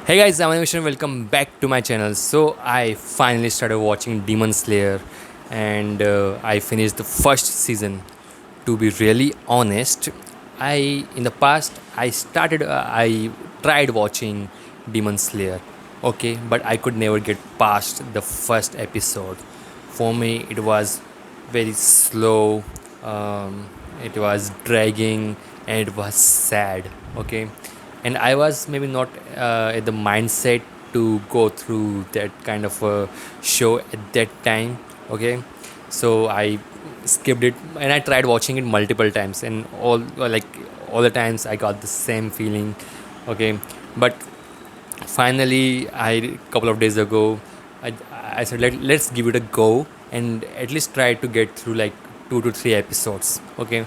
Hey guys, I'm Anivesh and welcome back to my channel. So I finally started watching Demon Slayer and I finished the first season. To be really honest, I in the past I tried watching Demon Slayer, okay, but I could never get past the first episode. For me, it was very slow. Um, it was dragging and it was sad. Okay, and I was maybe not at the mindset to go through that kind of a show at that time. Okay, so I skipped it and I tried watching it multiple times, and all the times I got the same feeling. Okay, but finally, I couple of days ago, I said let's give it a go and at least try to get through like 2 to 3 episodes. Okay,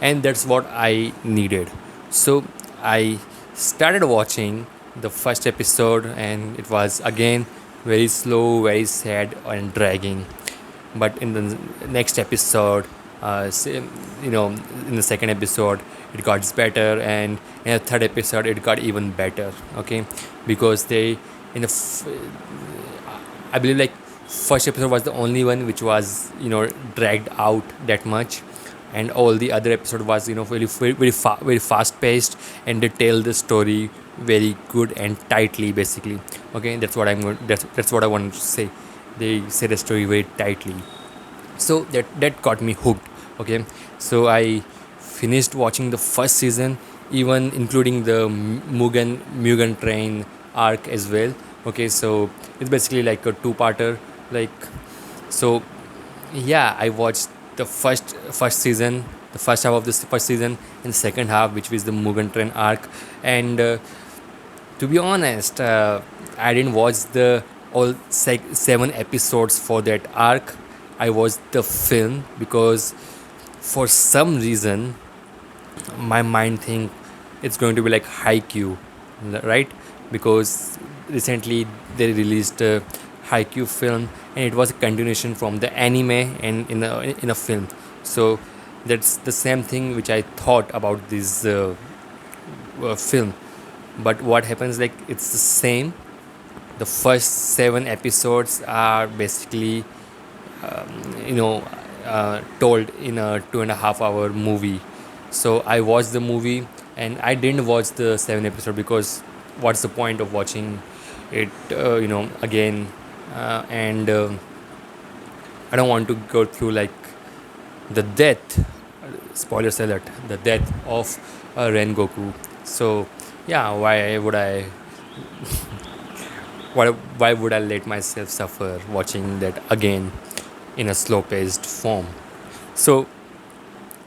and that's what I needed. So I started watching the first episode, and it was again very slow, very sad, and dragging. But in the next episode, in the second episode it got better, and in the third episode it got even better. Okay, because they in the I believe like first episode was the only one which was dragged out that much, and all the other episode was very fast paced, and they tell the story very good and tightly basically. Okay, that's what I want to say. They say the story very tightly, so that got me hooked. Okay, so I finished watching the first season, even including the Mugen Train arc as well. Okay, so it's basically like a two-parter. Like, so yeah, I watched the first season, the first half of the first season, and the second half, which was the Mugen Train arc. And to be honest, I didn't watch the all 7 episodes for that arc. I watched the film because for some reason my mind think it's going to be like Haikyuu, right? Because recently they released a Haikyuu film, and it was a continuation from the anime and in a film. So that's the same thing which I thought about this film. But what happens, like, it's the same. The first 7 episodes are basically you know told in a 2.5 hour movie. So I watched the movie, and I didn't watch the 7 episode because what's the point of watching it again, and I don't want to go through like the death, spoilers alert, the death of Rengoku. So yeah, why would I let myself suffer watching that again in a slow paced form? So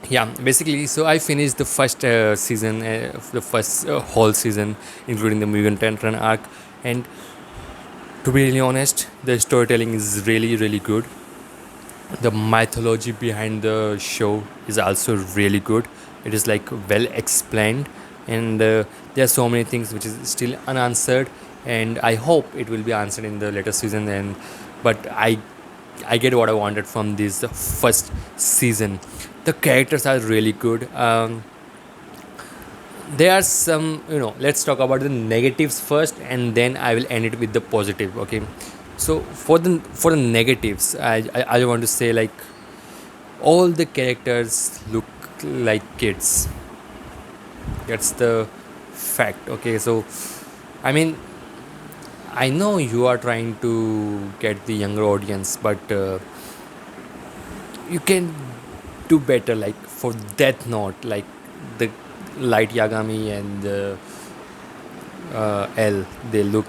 yeah, basically, so I finished the first season, the first whole season, including the Mugen Train arc. And to be really honest, the storytelling is really really good. The mythology behind the show is also really good. It is like well explained, and there are so many things which is still unanswered, and I hope it will be answered in the later season. And but I get what I wanted from this first season. The characters are really good. There are some, let's talk about the negatives first, and then I will end it with the positive. Okay, so for the negatives, I want to say, like, all the characters look like kids. That's the fact. Okay, so I mean, I know you are trying to get the younger audience, but you can do better. Like for Death Note, like the Light Yagami and L, they look,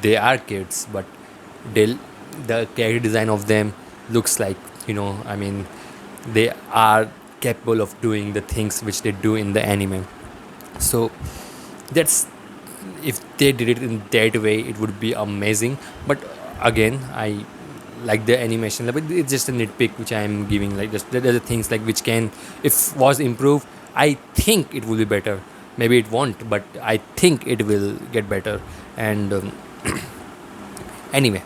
they are kids, but they the character design of them looks like, I mean, they are capable of doing the things which they do in the anime. So that's, if they did it in that way, it would be amazing. But again, I like the animation, but it's just a nitpick which I am giving. Like, just there are things like which can, if was improved, I think it will be better. Maybe it won't, but I think it will get better. And anyway,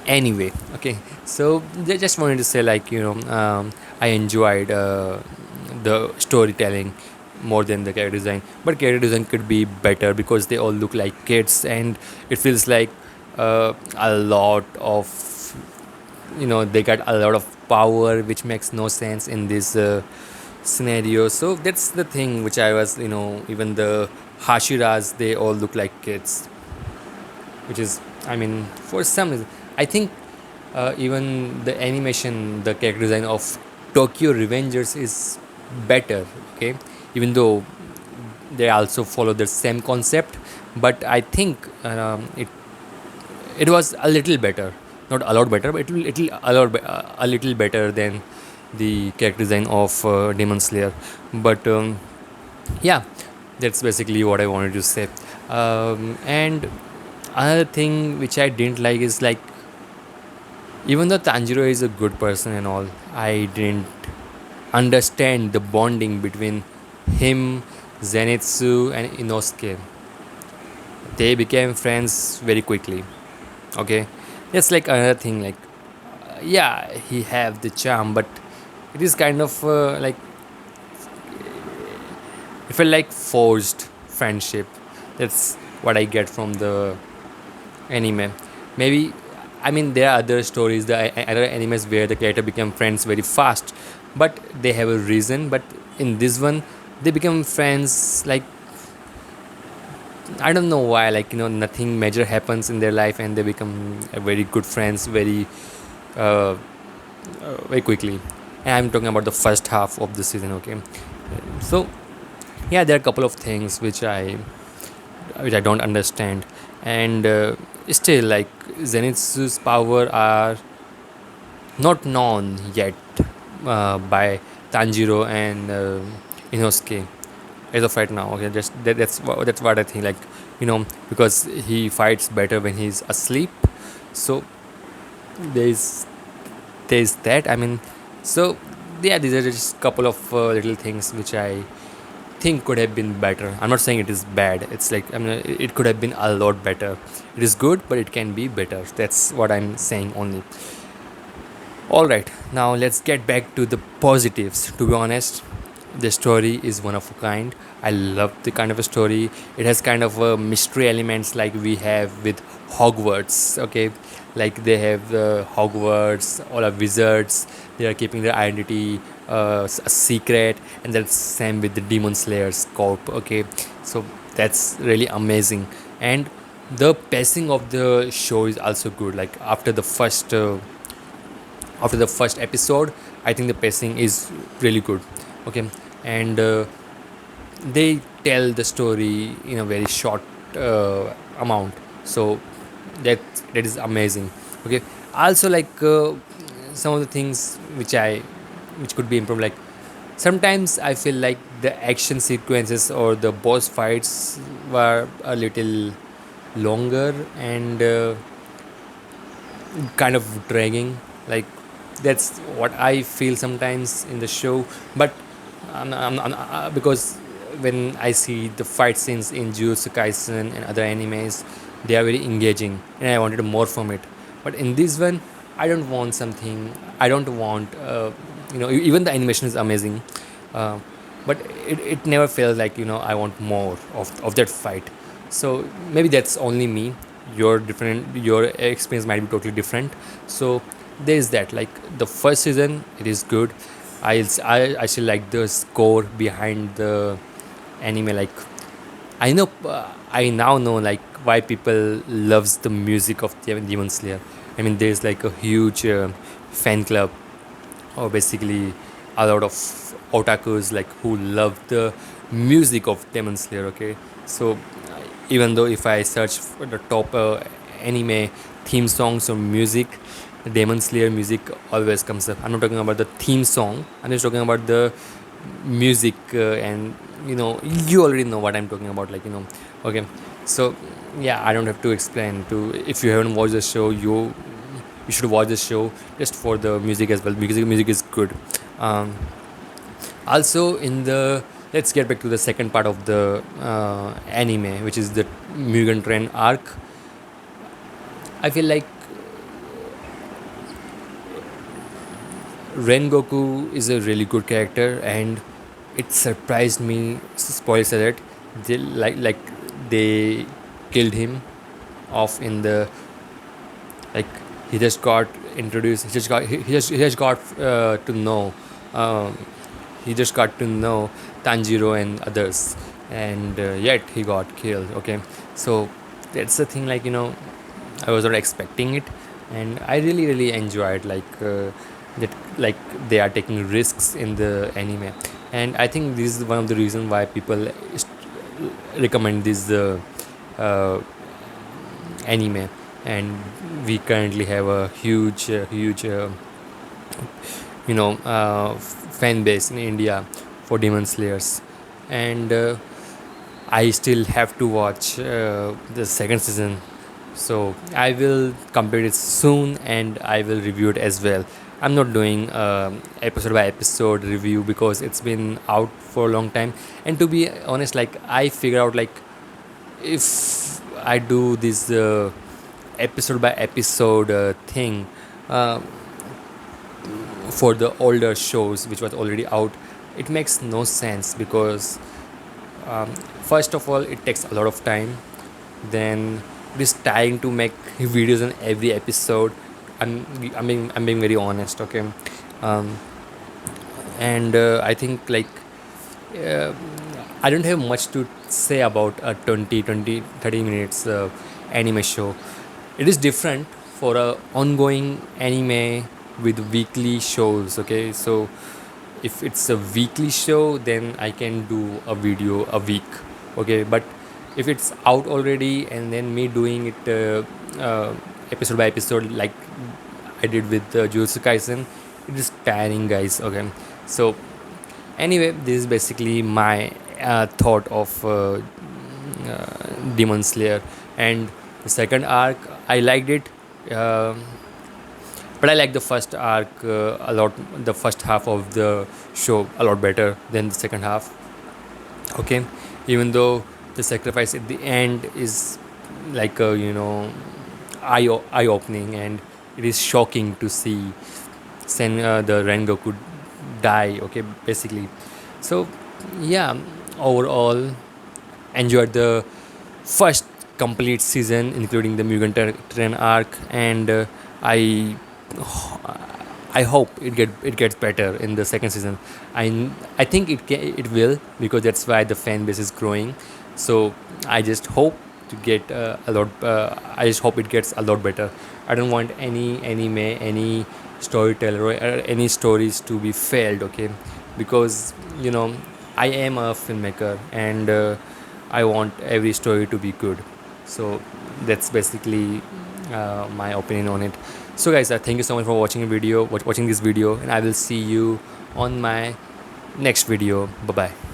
anyway, okay, so they just wanted to say, like, I enjoyed the storytelling more than the character design. But character design could be better because they all look like kids, and it feels like a lot of, they got a lot of power, which makes no sense in this scenario. So that's the thing which I was, even the Hashiras, they all look like kids, which is, I mean, for some reason, I think even the animation, the character design of Tokyo Revengers is better. Okay, even though they also follow the same concept, but I think it was a little better, not a lot better, but a little better than the character design of Demon Slayer. But yeah, that's basically what I wanted to say. And another thing which I didn't like is like, even though Tanjiro is a good person and all, I didn't understand the bonding between him, Zenitsu, and Inosuke. They became friends very quickly. Okay, that's like another thing. Like, yeah, he have the charm, but it is kind of like, it felt like forced friendship. That's what I get from the anime. Maybe, I mean, there are other stories, the other animes where the character become friends very fast, but they have a reason. But in this one, they become friends like, I don't know why. Like, nothing major happens in their life, and they become very good friends uh, very quickly. And I'm talking about the first half of the season. Okay, so yeah, there are a couple of things which I don't understand, and still, like, Zenitsu's power are not known yet by Tanjiro and Inosuke as of right now. Okay, that's what I think. Like, because he fights better when he's asleep. So there's there's that. I mean, so yeah, these are just a couple of little things which I think could have been better. I'm not saying it is bad. It's like, I mean, it could have been a lot better. It is good, but it can be better. That's what I'm saying only. All right, now let's get back to the positives. To be honest, the story is one of a kind. I love the kind of a story. It has kind of mystery elements like we have with Hogwarts. Okay, like they have Hogwarts, all are wizards. They are keeping their identity a secret, and that's same with the Demon Slayers Corp. Okay, so that's really amazing, and the pacing of the show is also good. Like after the first episode, I think the pacing is really good. Okay, and they tell the story in a very short amount, so that that is amazing. Okay, also, like, some of the things which could be improved, like sometimes I feel like the action sequences or the boss fights were a little longer and kind of dragging. Like, that's what I feel sometimes in the show. But because when I see the fight scenes in Jujutsu Kaisen and other animes, they are very engaging, and I wanted more from it. But in this one, I don't want something. I don't want, even the animation is amazing, uh, but it never felt like, I want more of that fight. So maybe that's only me. Your experience might be totally different. So there is that. Like, the first season, it is good. I still like the score behind the anime. Like, I now know, like, why people loves the music of Demon Slayer. I mean, there's like a huge fan club, or basically a lot of otakus, like, who love the music of Demon Slayer. Okay, so even though if I search for the top anime theme songs or music, the Demon Slayer music always comes up. I'm not talking about the theme song. I'm just talking about the music, and you already know what I'm talking about. Like, okay. So yeah, I don't have to explain. To If you haven't watched the show, you should watch the show just for the music as well, because the music is good. Um, Also, in the let's get back to the second part of the anime, which is the Mugen Train arc. I feel like Rengoku is a really good character, and it surprised me. Spoilers alert! They they killed him off in the, like, he just got introduced. He just got to know. Um, he just got to know Tanjiro and others, and yet he got killed. Okay, so that's the thing. Like, I was not expecting it, and I really enjoyed, that, like, they are taking risks in the anime, and I think this is one of the reasons why people recommend this uh, anime, and we currently have a huge fan base in India for Demon Slayers, and I still have to watch the second season. So I will complete it soon, and I will review it as well. I'm not doing episode by episode review because it's been out for a long time. And to be honest, like, I figure out, like, if I do this episode by episode thing uh, for the older shows which was already out, it makes no sense because, um, first of all, it takes a lot of time. Then it is tiring to make videos on every episode. I'm being very honest, okay. um, and I think, like, uh, I don't have much to say about a 30 minutes anime show. It is different for a ongoing anime with weekly shows, okay. So if it's a weekly show, then I can do a video a week, okay. But if it's out already and then me doing it episode by episode, like I did with Jujutsu Kaisen, it is tiring, guys, okay. So anyway, this is basically my thought of Demon Slayer. And the second arc, I liked it, um but I like the first arc a lot, the first half of the show a lot better than the second half, okay. Even though the sacrifice at the end is, like, eye opening, and it is shocking to see the Rengoku die, okay, basically. So yeah, overall, enjoyed the first complete season, including the Mugen Train arc, and I I hope it gets better in the second season. I think it will, because that's why the fan base is growing. So I just hope to get a lot. I just hope it gets a lot better. I don't want any anime, any storyteller, or any stories to be failed. Okay, because I am a filmmaker, and I want every story to be good. So that's basically my opinion on it. So guys, thank you so much for watching this video, and I will see you on my next video. Bye bye.